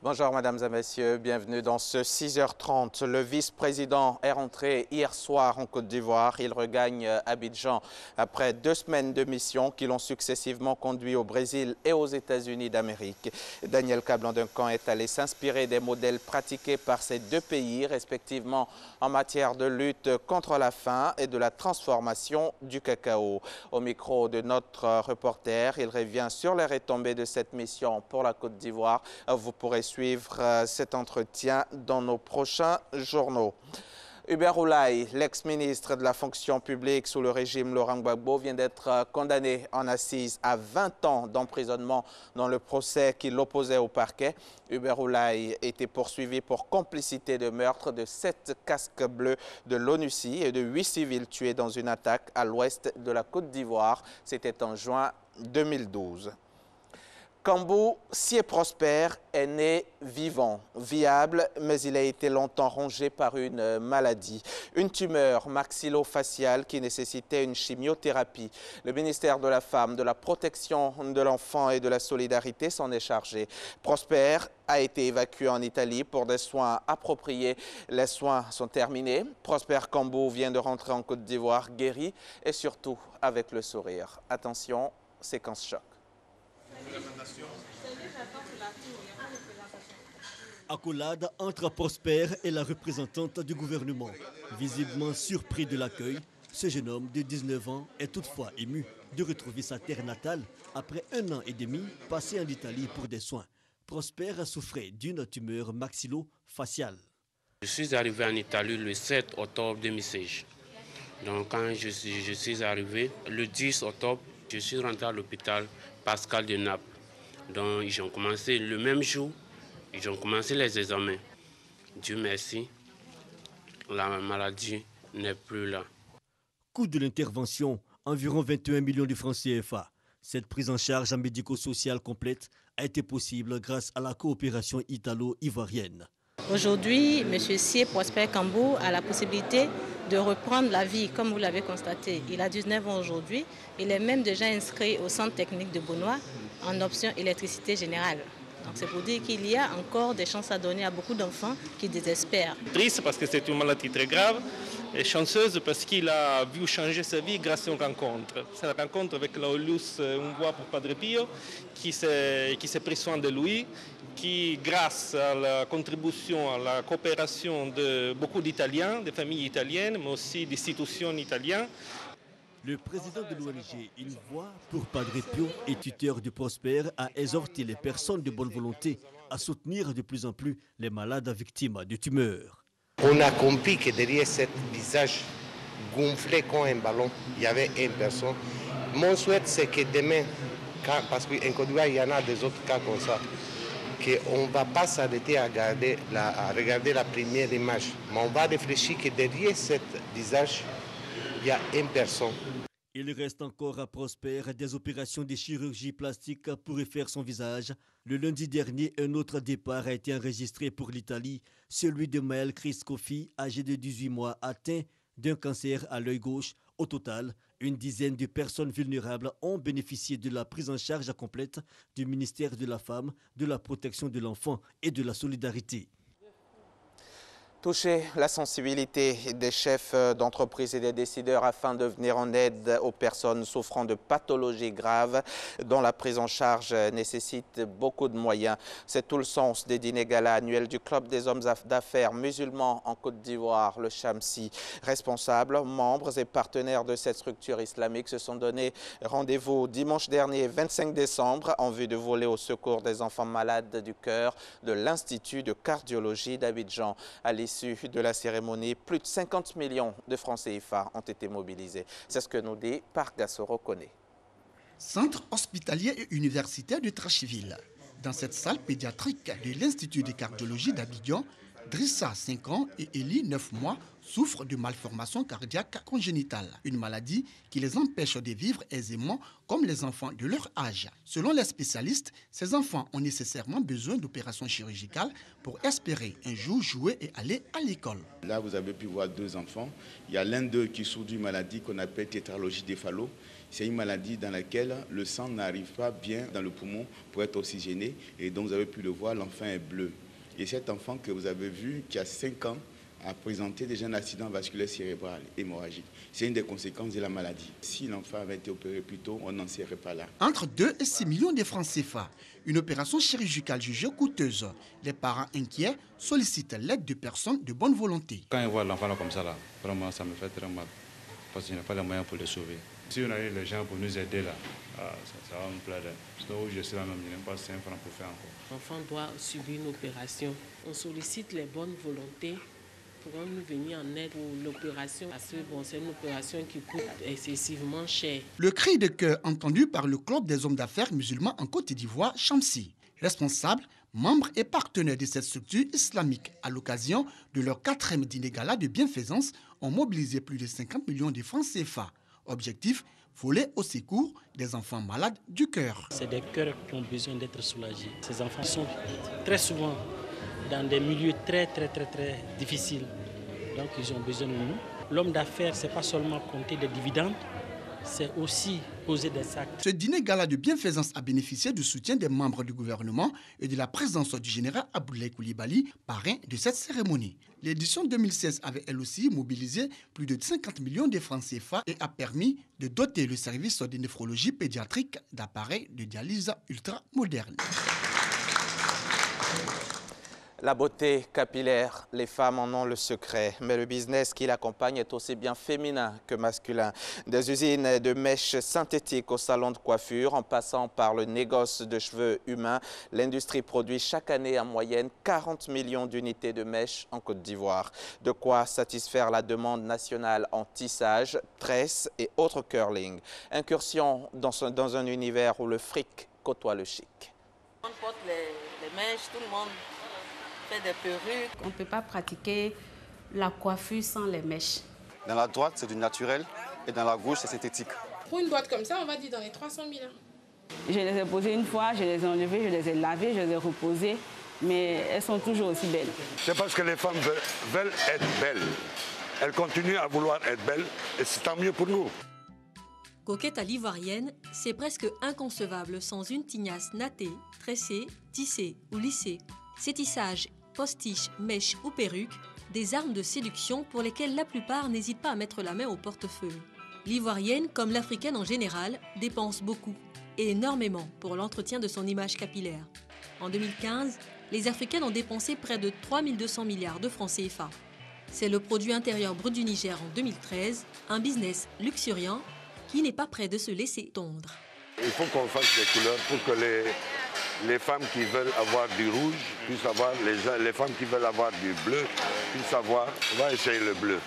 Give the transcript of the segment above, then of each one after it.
Bonjour mesdames et messieurs, bienvenue dans ce 6h30. Le vice-président est rentré hier soir en Côte d'Ivoire. Il regagne Abidjan après 2 semaines de mission qui l'ont successivement conduit au Brésil et aux États-Unis d'Amérique. Daniel Kablan-Duncan est allé s'inspirer des modèles pratiqués par ces 2 pays, respectivement en matière de lutte contre la faim et de la transformation du cacao. Au micro de notre reporter, il revient sur les retombées de cette mission pour la Côte d'Ivoire. Vous pourrez suivre cet entretien dans nos prochains journaux. Hubert Oulaye, l'ex-ministre de la fonction publique sous le régime Laurent Gbagbo, vient d'être condamné en assises à 20 ans d'emprisonnement dans le procès qui l'opposait au parquet. Hubert Oulaye était poursuivi pour complicité de meurtre de 7 casques bleus de l'ONUCI et de 8 civils tués dans une attaque à l'ouest de la Côte d'Ivoire. C'était en juin 2012. Kambou, si prospère, est né vivant, viable, mais il a été longtemps rongé par une maladie, une tumeur maxillofaciale qui nécessitait une chimiothérapie. Le ministère de la Femme, de la Protection de l'Enfant et de la Solidarité s'en est chargé. Prosper a été évacué en Italie pour des soins appropriés. Les soins sont terminés. Prosper Kambou vient de rentrer en Côte d'Ivoire, guéri et surtout avec le sourire. Attention, séquence choc. Accolade entre Prosper et la représentante du gouvernement. Visiblement surpris de l'accueil, ce jeune homme de 19 ans est toutefois ému de retrouver sa terre natale après 1 an et demi passé en Italie pour des soins. Prosper souffrait d'une tumeur maxillo-faciale. Je suis arrivé en Italie le 7 octobre 2016. Donc quand je suis arrivé, le 10 octobre, je suis rentré à l'hôpital Pascal de Naples. Donc ils ont commencé le même jour, ils ont commencé les examens. Dieu merci, la maladie n'est plus là. Coût de l'intervention, environ 21 millions de francs CFA. Cette prise en charge médico-sociale complète a été possible grâce à la coopération italo-ivoirienne. Aujourd'hui, M. Sié Prosper Kambou a la possibilité de reprendre la vie, comme vous l'avez constaté. Il a 19 ans aujourd'hui. Il est même déjà inscrit au centre technique de Benoît en option électricité générale. Donc c'est pour dire qu'il y a encore des chances à donner à beaucoup d'enfants qui désespèrent. Triste parce que c'est une maladie très grave et chanceuse parce qu'il a vu changer sa vie grâce à une rencontre. C'est la rencontre avec l'Aulus, une voix pour Padre Pio, qui s'est pris soin de lui, qui, grâce à la contribution, à la coopération de beaucoup d'Italiens, des familles italiennes, mais aussi d'institutions italiennes. Le président de l'ONG Une Voix pour Padre Pio et tuteur du Prosper a exhorté les personnes de bonne volonté à soutenir de plus en plus les malades victimes de tumeurs. On a compris que derrière ce visage gonflé comme un ballon, il y avait une personne. Mon souhait, c'est que demain, parce qu'en Côte d'Ivoire, il y en a des autres cas comme ça, qu'on ne va pas s'arrêter à regarder la première image, mais on va réfléchir que derrière ce visage, il y a une personne. Il reste encore à Prosper des opérations de chirurgie plastique pour refaire son visage. Le lundi dernier, un autre départ a été enregistré pour l'Italie, celui de Maël Chriscofi, âgé de 18 mois, atteint d'un cancer à l'œil gauche. Au total, une dizaine de personnes vulnérables ont bénéficié de la prise en charge complète du ministère de la Femme, de la Protection de l'Enfant et de la Solidarité. Toucher la sensibilité des chefs d'entreprise et des décideurs afin de venir en aide aux personnes souffrant de pathologies graves dont la prise en charge nécessite beaucoup de moyens. C'est tout le sens des dîners gala annuels du Club des hommes d'affaires musulmans en Côte d'Ivoire, le Chamsi. Responsables, membres et partenaires de cette structure islamique se sont donné rendez-vous dimanche dernier, 25 décembre, en vue de voler au secours des enfants malades du cœur de l'Institut de cardiologie d'Abidjan. À l'issue de la cérémonie, plus de 50 millions de francs CFA ont été mobilisés. C'est ce que nous dit Parc Gassoro Koné. Centre hospitalier et universitaire de Tracheville. Dans cette salle pédiatrique de l'Institut de cardiologie d'Abidjan, Drissa, 5 ans, et Eli, 9 mois, souffrent de malformations cardiaques congénitales, une maladie qui les empêche de vivre aisément comme les enfants de leur âge. Selon les spécialistes, ces enfants ont nécessairement besoin d'opérations chirurgicales pour espérer un jour jouer et aller à l'école. Là, vous avez pu voir 2 enfants. Il y a l'un d'eux qui souffre d'une maladie qu'on appelle tétralogie des Fallot. C'est une maladie dans laquelle le sang n'arrive pas bien dans le poumon pour être oxygéné. Et donc, vous avez pu le voir, l'enfant est bleu. Et cet enfant que vous avez vu, qui a 5 ans, a présenté déjà un accident vasculaire cérébral hémorragique. C'est une des conséquences de la maladie. Si l'enfant avait été opéré plus tôt, on n'en serait pas là. Entre 2 et 6 millions de francs CFA, une opération chirurgicale jugée coûteuse. Les parents inquiets sollicitent l'aide de personnes de bonne volonté. Quand je vois l'enfant comme ça, vraiment ça me fait très mal. Parce qu'il n'y a pas les moyens pour le sauver. Si on a eu les gens pour nous aider là, ça va me plaire. Sinon, je suis là même, je n'ai même pas 5 francs pour faire encore. L'enfant doit subir une opération. On sollicite les bonnes volontés pour nous venir en aide pour l'opération. Parce que c'est une opération qui coûte excessivement cher. Le cri de cœur entendu par le Club des hommes d'affaires musulmans en Côte d'Ivoire, Chamsi, responsable, membre et partenaire de cette structure islamique, à l'occasion de leur 4e dîner gala de bienfaisance, ont mobilisé plus de 50 millions de francs CFA. Objectif, voler au secours des enfants malades du cœur. C'est des cœurs qui ont besoin d'être soulagés. Ces enfants sont très souvent dans des milieux très difficiles. Donc ils ont besoin de nous. L'homme d'affaires, ce n'est pas seulement compter des dividendes, c'est aussi poser des actes. Ce dîner gala de bienfaisance a bénéficié du soutien des membres du gouvernement et de la présence du général Abdoulaye Coulibaly, parrain de cette cérémonie. L'édition 2016 avait elle aussi mobilisé plus de 50 millions de francs CFA et a permis de doter le service de néphrologie pédiatrique d'appareils de dialyse ultra modernes. La beauté capillaire, les femmes en ont le secret, mais le business qui l'accompagne est aussi bien féminin que masculin. Des usines de mèches synthétiques au salon de coiffure, en passant par le négoce de cheveux humains, l'industrie produit chaque année en moyenne 40 millions d'unités de mèches en Côte d'Ivoire. De quoi satisfaire la demande nationale en tissage, tresse et autres curling. Incursion dans un univers où le fric côtoie le chic. On porte les mèches, tout le monde des perruques. On ne peut pas pratiquer la coiffure sans les mèches. Dans la droite, c'est du naturel et dans la gauche, c'est synthétique. Pour une boîte comme ça, on va dire dans les 300 000. Je les ai posées une fois, je les ai enlevées, je les ai lavées, je les ai reposées, mais elles sont toujours aussi belles. C'est parce que les femmes veulent être belles. Elles continuent à vouloir être belles et c'est tant mieux pour nous. Coquette à l'ivoirienne, c'est presque inconcevable sans une tignasse nattée, tressée, tissée ou lissée. Ces tissages, postiches, mèches ou perruques, des armes de séduction pour lesquelles la plupart n'hésitent pas à mettre la main au portefeuille. L'ivoirienne, comme l'africaine en général, dépense beaucoup et énormément pour l'entretien de son image capillaire. En 2015, les Africaines ont dépensé près de 3 200 milliards de francs CFA. C'est le produit intérieur brut du Niger en 2013, un business luxuriant qui n'est pas prêt de se laisser tondre. Il faut qu'on fasse des couleurs pour que les femmes qui veulent avoir du rouge puissent avoir, les femmes qui veulent avoir du bleu puissent avoir. On va essayer le bleu.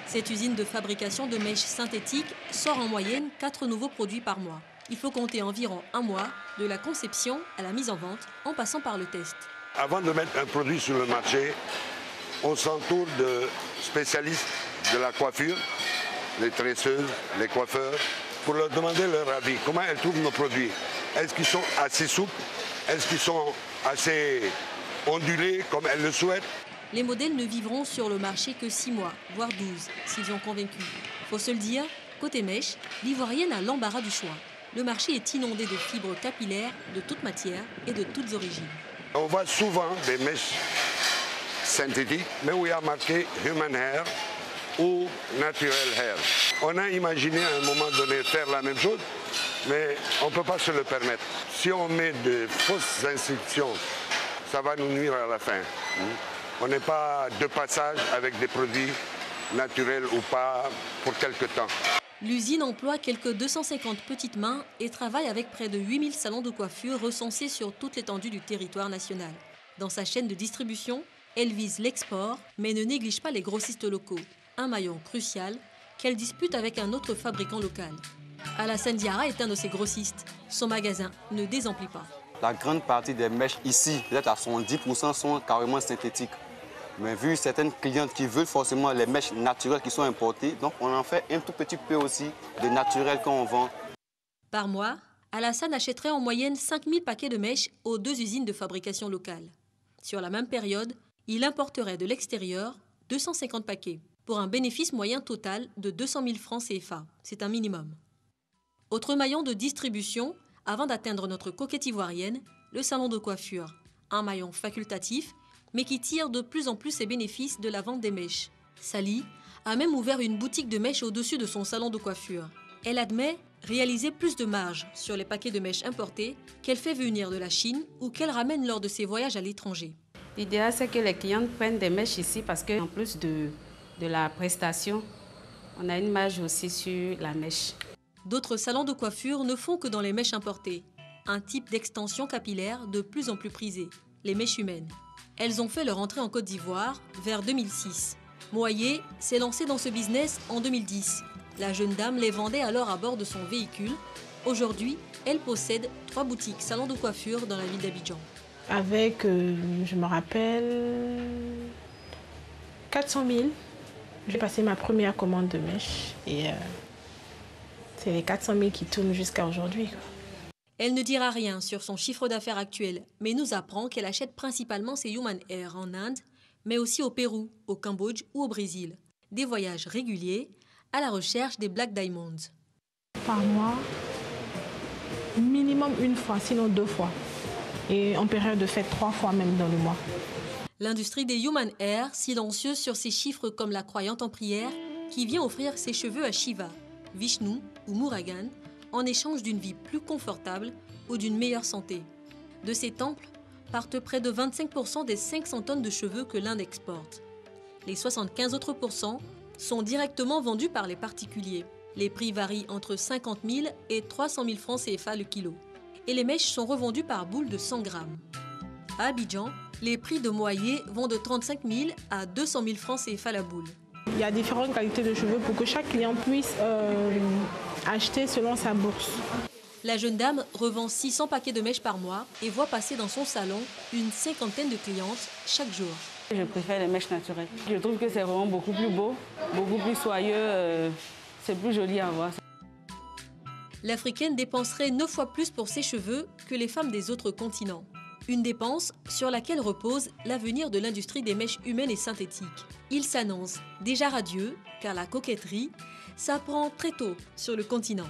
Cette usine de fabrication de mèches synthétiques sort en moyenne 4 nouveaux produits par mois. Il faut compter environ un mois de la conception à la mise en vente en passant par le test. Avant de mettre un produit sur le marché, on s'entoure de spécialistes de la coiffure, les tresseuses, les coiffeurs, pour leur demander leur avis. Comment elles trouvent nos produits? Est-ce qu'ils sont assez souples? Est-ce qu'ils sont assez ondulés comme elles le souhaitent? Les modèles ne vivront sur le marché que 6 mois, voire 12, s'ils ont convaincu. Faut se le dire, côté mèche, l'ivoirienne a l'embarras du choix. Le marché est inondé de fibres capillaires de toutes matières et de toutes origines. On voit souvent des mèches synthétiques, mais où il y a marqué Human Hair ou Natural Hair. On a imaginé à un moment donné faire la même chose, mais on ne peut pas se le permettre. Si on met de fausses instructions, ça va nous nuire à la fin. On n'est pas de passage avec des produits naturels ou pas pour quelque temps. L'usine emploie quelques 250 petites mains et travaille avec près de 8000 salons de coiffure recensés sur toute l'étendue du territoire national. Dans sa chaîne de distribution, elle vise l'export, mais ne néglige pas les grossistes locaux, un maillon crucial qu'elle dispute avec un autre fabricant local. Alassane Diarra est un de ces grossistes. Son magasin ne désemplit pas. La grande partie des mèches ici, peut-être à 70%, sont carrément synthétiques. Mais vu certaines clientes qui veulent forcément les mèches naturelles qui sont importées, donc on en fait un tout petit peu aussi de naturel quand on vend. Par mois, Alassane achèterait en moyenne 5000 paquets de mèches aux 2 usines de fabrication locales. Sur la même période, il importerait de l'extérieur 250 paquets, pour un bénéfice moyen total de 200 000 francs CFA. C'est un minimum. Autre maillon de distribution, avant d'atteindre notre coquette ivoirienne, le salon de coiffure. Un maillon facultatif, mais qui tire de plus en plus ses bénéfices de la vente des mèches. Sally a même ouvert une boutique de mèches au-dessus de son salon de coiffure. Elle admet réaliser plus de marge sur les paquets de mèches importés qu'elle fait venir de la Chine ou qu'elle ramène lors de ses voyages à l'étranger. L'idéal, c'est que les clients prennent des mèches ici parce qu'en plus de la prestation, on a une marge aussi sur la mèche. D'autres salons de coiffure ne font que dans les mèches importées. Un type d'extension capillaire de plus en plus prisé, les mèches humaines. Elles ont fait leur entrée en Côte d'Ivoire vers 2006. Moyer s'est lancée dans ce business en 2010. La jeune dame les vendait alors à bord de son véhicule. Aujourd'hui, elle possède 3 boutiques salons de coiffure dans la ville d'Abidjan. Avec, je me rappelle, 400 000. J'ai passé ma première commande de mèches et c'est les 400 000 qui tournent jusqu'à aujourd'hui. Elle ne dira rien sur son chiffre d'affaires actuel, mais nous apprend qu'elle achète principalement ses Human Hair en Inde, mais aussi au Pérou, au Cambodge ou au Brésil. Des voyages réguliers à la recherche des Black Diamonds. Par mois, minimum 1 fois, sinon 2 fois. Et en période de fête, 3 fois même dans le mois. L'industrie des Human Hair, silencieuse sur ses chiffres comme la croyante en prière, qui vient offrir ses cheveux à Shiva, Vishnu ou Murugan, en échange d'une vie plus confortable ou d'une meilleure santé. De ces temples partent près de 25% des 500 tonnes de cheveux que l'Inde exporte. Les 75 autres % sont directement vendus par les particuliers. Les prix varient entre 50 000 et 300 000 francs CFA le kilo. Et les mèches sont revendues par boule de 100 grammes. À Abidjan, les prix de moyer vont de 35 000 à 200 000 francs CFA la boule. Il y a différentes qualités de cheveux pour que chaque client puisse acheter selon sa bourse. La jeune dame revend 600 paquets de mèches par mois et voit passer dans son salon une 50aine de clientes chaque jour. Je préfère les mèches naturelles. Je trouve que c'est vraiment beaucoup plus beau, beaucoup plus soyeux, c'est plus joli à voir. L'Africaine dépenserait 9 fois plus pour ses cheveux que les femmes des autres continents. Une dépense sur laquelle repose l'avenir de l'industrie des mèches humaines et synthétiques. Il s'annonce déjà radieux, car la coquetterie s'apprend très tôt sur le continent.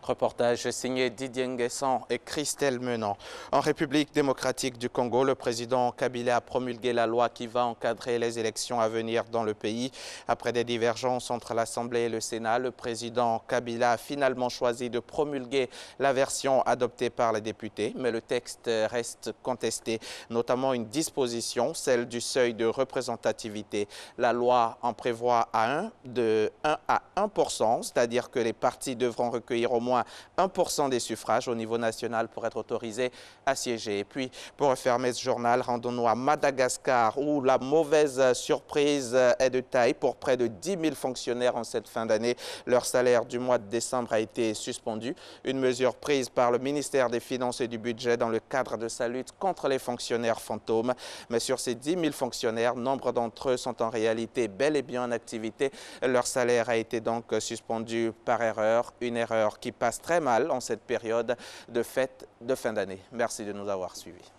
Reportage signé Didier Nguessan et Christelle Menant. En République démocratique du Congo, le président Kabila a promulgué la loi qui va encadrer les élections à venir dans le pays. Après des divergences entre l'Assemblée et le Sénat, le président Kabila a finalement choisi de promulguer la version adoptée par les députés, mais le texte reste contesté, notamment une disposition, celle du seuil de représentativité. La loi en prévoit de 1 à 1%, c'est-à-dire que les partis devront recueillir au moins 1% des suffrages au niveau national pour être autorisés à siéger. Et puis, pour refermer ce journal, rendons-nous à Madagascar où la mauvaise surprise est de taille pour près de 10 000 fonctionnaires en cette fin d'année. Leur salaire du mois de décembre a été suspendu. Une mesure prise par le ministère des Finances et du Budget dans le cadre de sa lutte contre les fonctionnaires fantômes. Mais sur ces 10 000 fonctionnaires, nombre d'entre eux sont en réalité bel et bien en activité. Leur salaire a été donc suspendu par erreur, une erreur qui passe très mal en cette période de fête de fin d'année. Merci de nous avoir suivis.